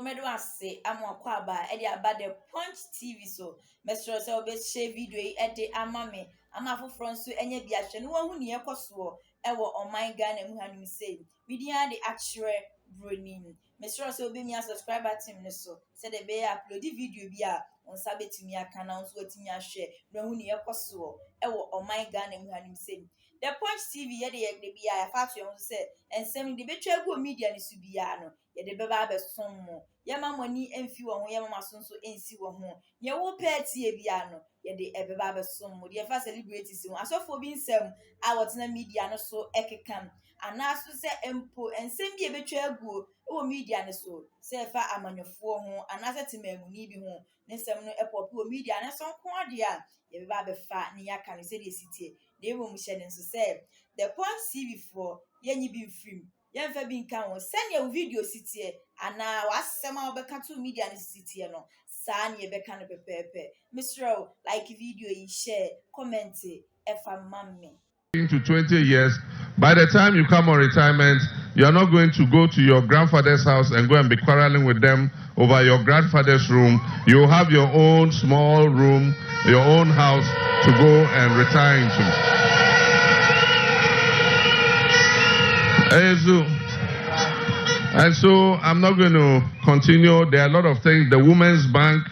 Mesro medo ase amwakwa aba e de aba the Punch TV so mesro se obe share video e de ama me ama foforo nso enya bi ahwe no wahu ne yekoso e wo oman Ghana mu hanim sei media de akire broni mesro se obe mi subscriber team ne so se de be upload video bi a onsa betimi aka na onso atimi ahwe no wahu ne yekoso e wo oman Ghana mu hanim sei the Punch TV ye de bi a fa to say ensem de betwa gu media ne su bia no ye de beba besom mo ye mamoni emfi wo ho ye mama sonso ensi wo ho ye wo party bia no ye de beba besom mo de fa celebrities ho asofo bi nsem a wotena media no so ekekam ana so se empo ensem bi e betwa agu wo media ne so se fa amanyofo ho ana se temamuni bi ho ne nsem no epop wo media ne so nko ade a ye beba befa ne yaka no se de sitie de wo mu hye ne so se the Punch TV for ye nyi bi film yemfa bi nka ho send your video sitie ana wasema obeka to media ne sitie no sa ne beka no pepepe Mr. like video yi share comment efa mamme to 20 years. By the time you come on retirement, you are not going to go to your grandfather's house and go and be quarreling with them over your grandfather's room. You have your own small room, your own house to go and retire into. And so I'm not going to continue. There are a lot of things. The Women's Bank,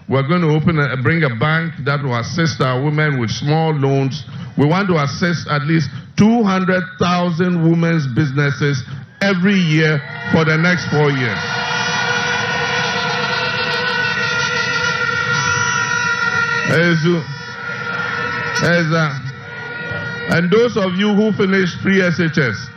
we're going to bring a bank that will assist our women with small loans. We want to assist at least 200,000 women's businesses every year for the next 4 years. And those of you who finished FreeSHS,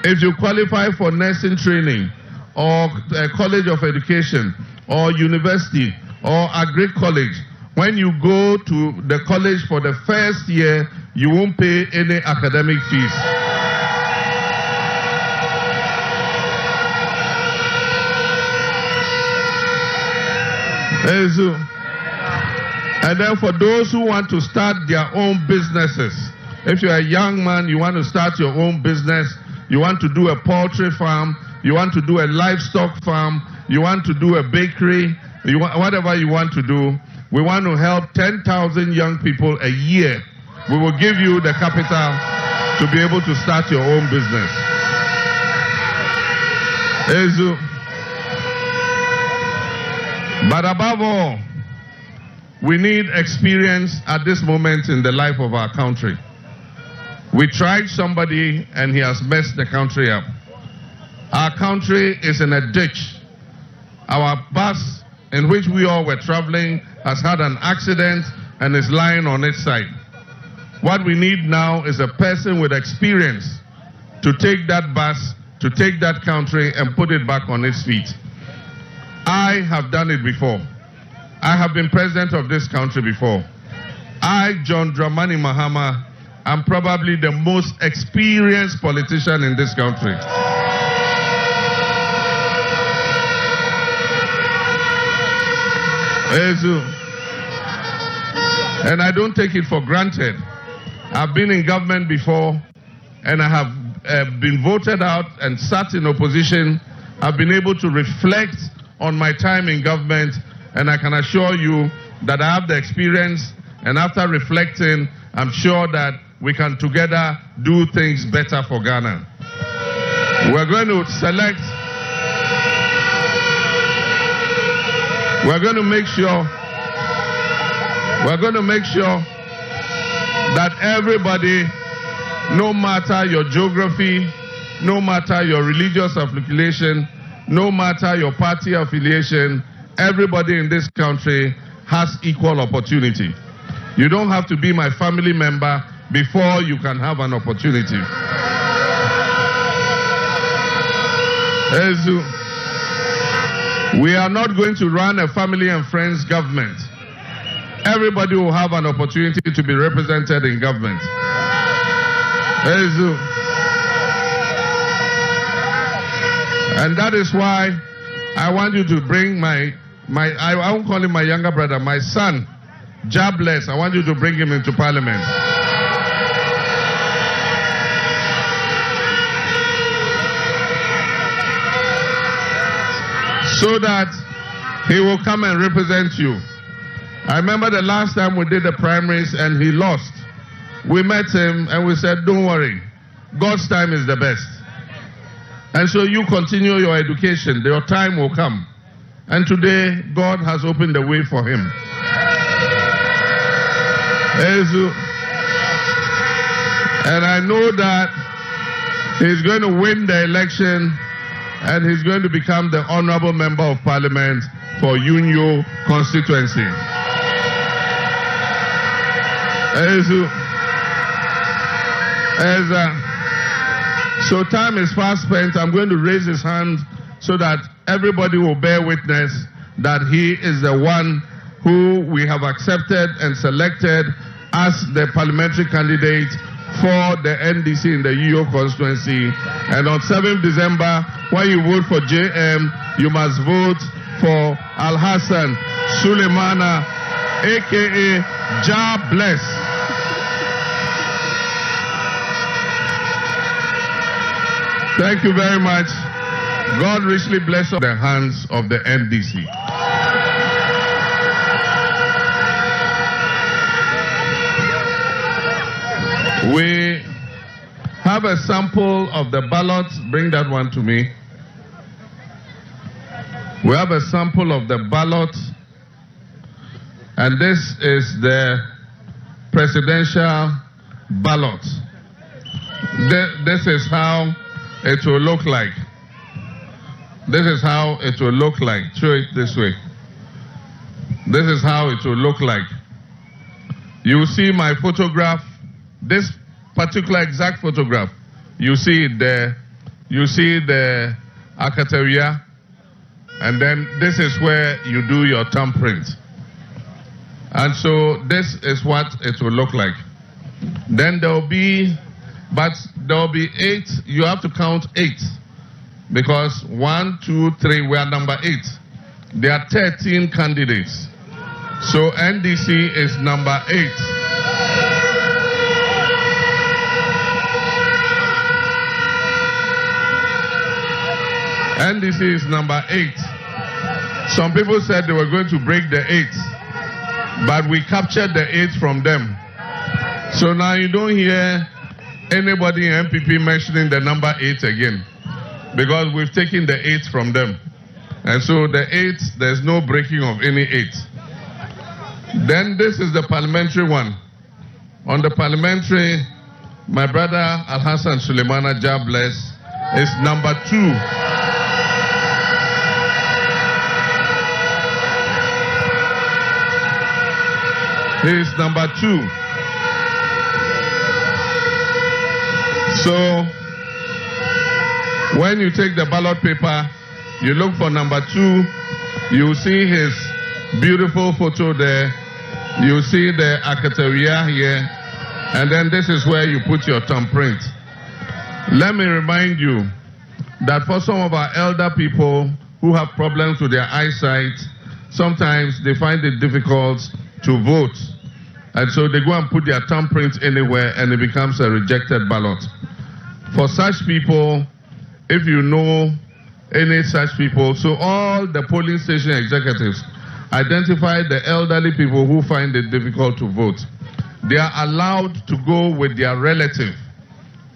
if you qualify for nursing training or a college of education or university or agri college, when you go to the college for the first year, you won't pay any academic fees. And then for those who want to start their own businesses, if you're a young man, you want to start your own business, you want to do a poultry farm, you want to do a livestock farm, you want to do a bakery, whatever you want to do, we want to help 10,000 young people a year. We will give you the capital to be able to start your own business. But above all, we need experience at this moment in the life of our country. We tried somebody and he has messed the country up. Our country is in a ditch. Our bus in which we all were traveling has had an accident and is lying on its side. What we need now is a person with experience to take that bus, to take that country and put it back on its feet. I have done it before. I have been president of this country before. I, John Dramani Mahama, am probably the most experienced politician in this country. And I don't take it for granted. I've been in government before, and I have been voted out and sat in opposition. I've been able to reflect on my time in government, and I can assure you that I have the experience, and after reflecting, I'm sure that we can together do things better for Ghana. We're going to select, we're going to make sure that everybody, no matter your geography, no matter your religious affiliation, no matter your party affiliation, everybody in this country has equal opportunity. You don't have to be my family member before you can have an opportunity. We are not going to run a family and friends government. Everybody will have an opportunity to be represented in government. And that is why I want you to bring I won't call him my younger brother, my son, Jobless. I want you to bring him into parliament. so that he will come and represent you. I remember the last time we did the primaries and he lost. We met him and we said, don't worry, God's time is the best. And so you continue your education, your time will come. And today, God has opened the way for him. And I know that he's going to win the election and he's going to become the Honorable Member of Parliament for Unyo constituency. So time is fast spent. I'm going to raise his hand so that everybody will bear witness that he is the one who we have accepted and selected as the parliamentary candidate for the NDC in the Unyo constituency. And on 7th December, when you vote for JM, you must vote for Al-Hassan Suleimana, aka Jah Bless. Thank you very much. God richly bless the hands of the NDC. We have a sample of the ballot. Bring that one to me. We have a sample of the ballot. And this is the presidential ballot. This is how it will look like. This is how it will look like. Show it this way. This is how it will look like. You see my photograph, this particular exact photograph. You see it there. You see the Akateria. And then this is where you do your thumbprint. And so this is what it will look like. Then there will be, but there will be 8. You have to count 8. Because 1, 2, 3, we are number 8. There are 13 candidates. So NDC is number 8. NDC is number 8. Some people said they were going to break the 8, but we captured the 8 from them. So now you don't hear anybody in MPP mentioning the number 8 again, because we've taken the 8 from them. And so the 8, there's no breaking of any 8. Then this is the parliamentary one. On the parliamentary, my brother Al-Hassan Suleimana, Jah Bless, is number 2. He is number 2. So when you take the ballot paper, you look for number 2, you see his beautiful photo there, you see the Akateria here, and then this is where you put your thumbprint. Let me remind you that for some of our elder people who have problems with their eyesight, sometimes they find it difficult to vote. And so they go and put their thumbprint anywhere and it becomes a rejected ballot. For such people, if you know any such people, so all the polling station executives identify the elderly people who find it difficult to vote. They are allowed to go with their relative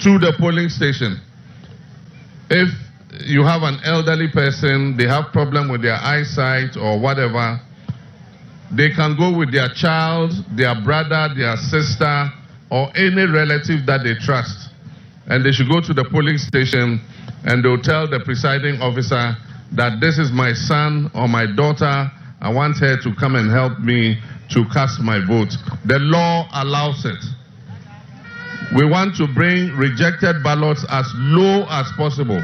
to the polling station. If you have an elderly person, they have problem with their eyesight or whatever, they can go with their child, their brother, their sister, or any relative that they trust. And they should go to the polling station and they'll tell the presiding officer that this is my son or my daughter, I want her to come and help me to cast my vote. The law allows it. We want to bring rejected ballots as low as possible.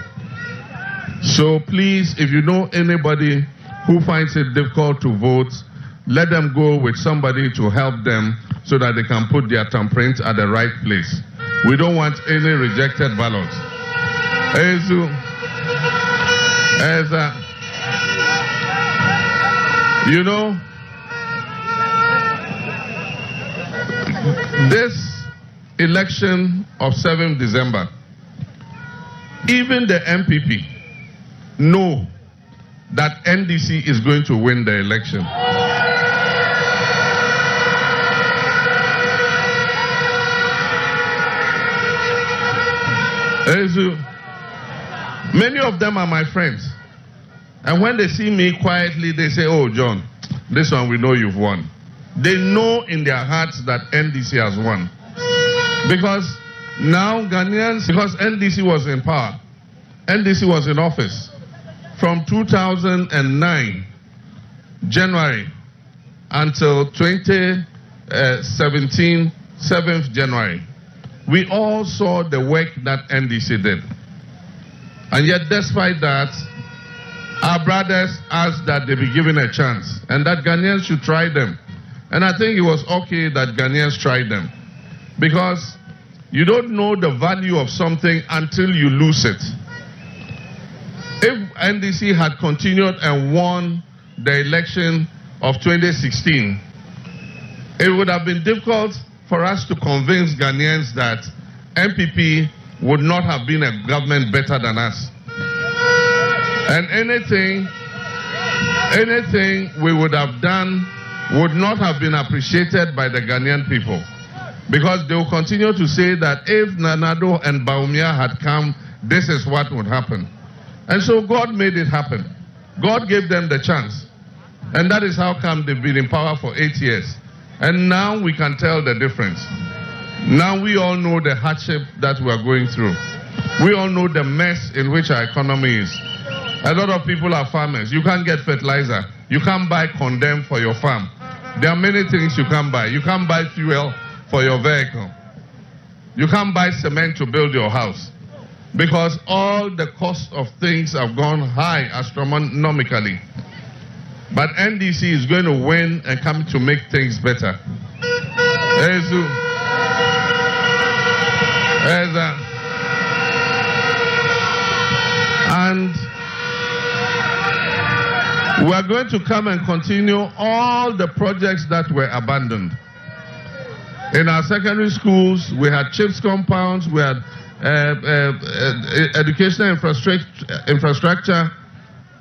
So please, if you know anybody who finds it difficult to vote, let them go with somebody to help them so that they can put their thumbprint at the right place. We don't want any rejected ballots. You know, this election of 7th December, even the MPP know that NDC is going to win the election. Many of them are my friends. And when they see me quietly, they say, oh, John, this one we know you've won. They know in their hearts that NDC has won. Because now Ghanaians, because NDC was in power, NDC was in office from 2009, January, until 2017, 7th January. We all saw the work that NDC did. And yet, despite that, our brothers asked that they be given a chance and that Ghanaians should try them. And I think it was okay that Ghanaians tried them. Because you don't know the value of something until you lose it. If NDC had continued and won the election of 2016, it would have been difficult for us to convince Ghanaians that MPP would not have been a government better than us. And anything we would have done would not have been appreciated by the Ghanaian people. Because they will continue to say that if Nanado and Baumia had come, this is what would happen. And so God made it happen. God gave them the chance. And that is how come they've been in power for 8 years. And now we can tell the difference. Now we all know the hardship that we are going through. We all know the mess in which our economy is. A lot of people are farmers. You can't get fertilizer. You can't buy condem for your farm. There are many things you can't buy. You can't buy fuel for your vehicle. You can't buy cement to build your house. Because all the cost of things have gone high astronomically. But NDC is going to win and come to make things better. And we are going to come and continue all the projects that were abandoned. In our secondary schools, we had CHIPS compounds, we had educational infrastructure.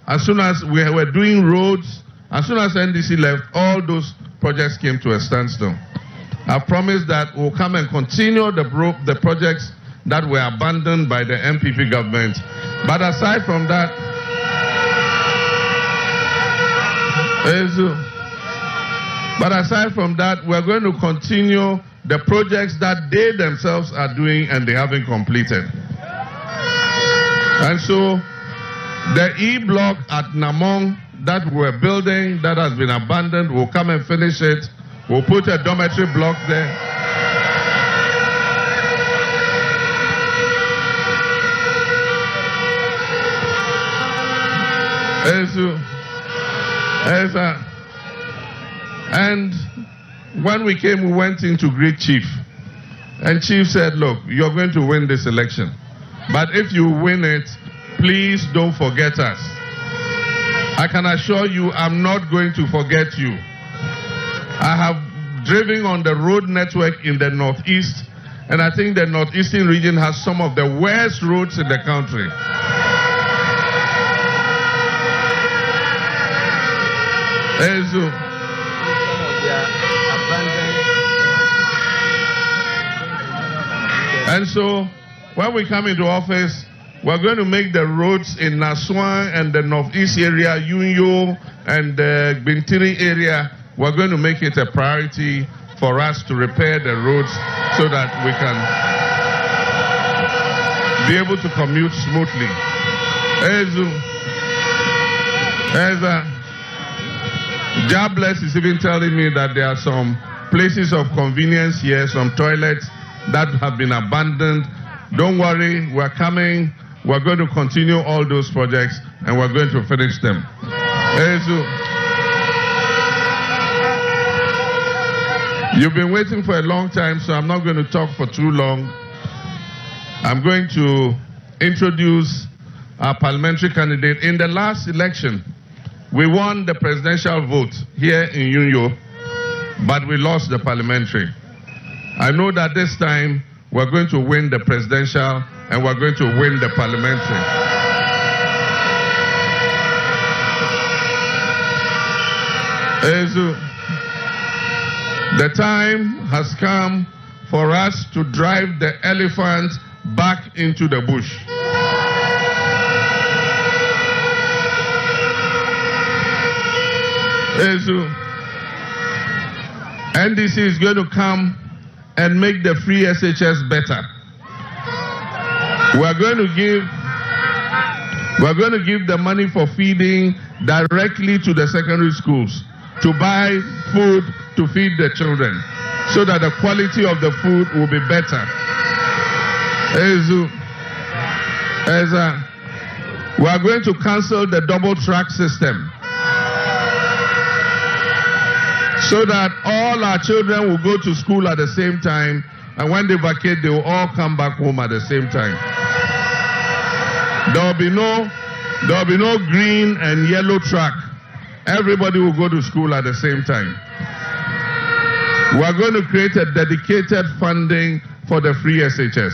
As soon as we were doing roads, as soon as NDC left, all those projects came to a standstill. I promise that we'll come and continue the projects that were abandoned by the MPP government. But aside from that, we're going to continue the projects that they themselves are doing and they haven't completed. And so the E-block at Namong that we're building, that has been abandoned, we'll come and finish it. We'll put a dormitory block there. And when we came, we went in to greet Chief. And Chief said, look, you're going to win this election. But if you win it, please don't forget us. I can assure you I'm not going to forget you. I have driven on the road network in the Northeast, and I think the Northeastern region has some of the worst roads in the country. And so, when we come into office, we're going to make the roads in Naswan and the Northeast area, Yunyo and the Bintiri area, we're going to make it a priority for us to repair the roads so that we can be able to commute smoothly. Jobless is even telling me that there are some places of convenience here, some toilets that have been abandoned. Don't worry, we're coming. We're going to continue all those projects and we're going to finish them. You've been waiting for a long time, so I'm not going to talk for too long. I'm going to introduce our parliamentary candidate. In the last election, we won the presidential vote here in Yunyo, but we lost the parliamentary. I know that this time we're going to win the presidential and we're going to win the parliamentary. The time has come for us to drive the elephant back into the bush. NDC is going to come and make the FreeSHS better. We're going to give the money for feeding directly to the secondary schools to buy food to feed the children so that the quality of the food will be better. We are going to cancel the double track system so that all our children will go to school at the same time, and when they vacate, they will all come back home at the same time. There will be no green and yellow track. Everybody will go to school at the same time. We are going to create a dedicated funding for the FreeSHS.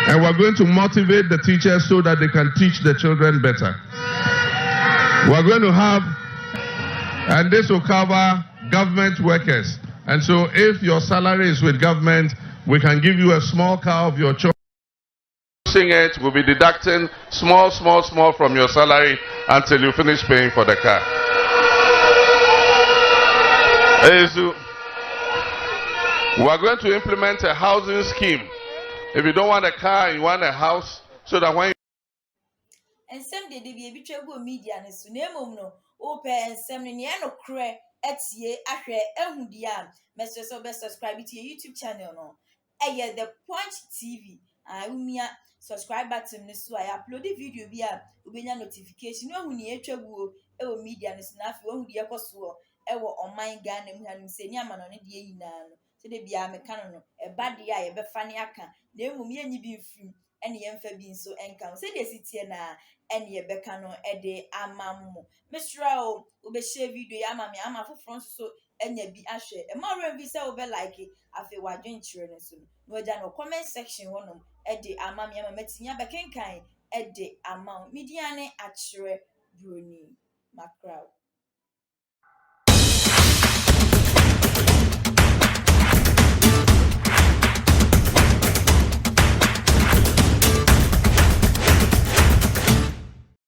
And we're going to motivate the teachers so that they can teach the children better. We're going to have, and this will cover government workers. And so if your salary is with government, we can give you a small car of your choice. It will be deducting small from your salary until you finish paying for the car. We are going to implement a housing scheme. If you don't want a car, you want a house, so that when and some day they be able media and so name no open some near no cray etie ahwe ehudia message so best subscribe to your YouTube channel no. The Punch TV. Umia subscribe button ni so I upload the video bi a ubenya notification no hu ni etwaguo e media ni so na afi hu de ekoso e wo online Ghana mu hanim se ni amano ne de yina no se de bia me kan no e ba de a ye be fa ne aka na emum ye nyi bi mfim ene ye mfa bi nso enka se de sitie na ene ye be ka no e de amammo mesra o ube share video ya amame ama foforo so enya bi ahwe e ma re bi se ube like afi wadwen kire no so no ja no comment section wonom ede amame ama matinya bekenkan ede amount media ne akire broni macbrown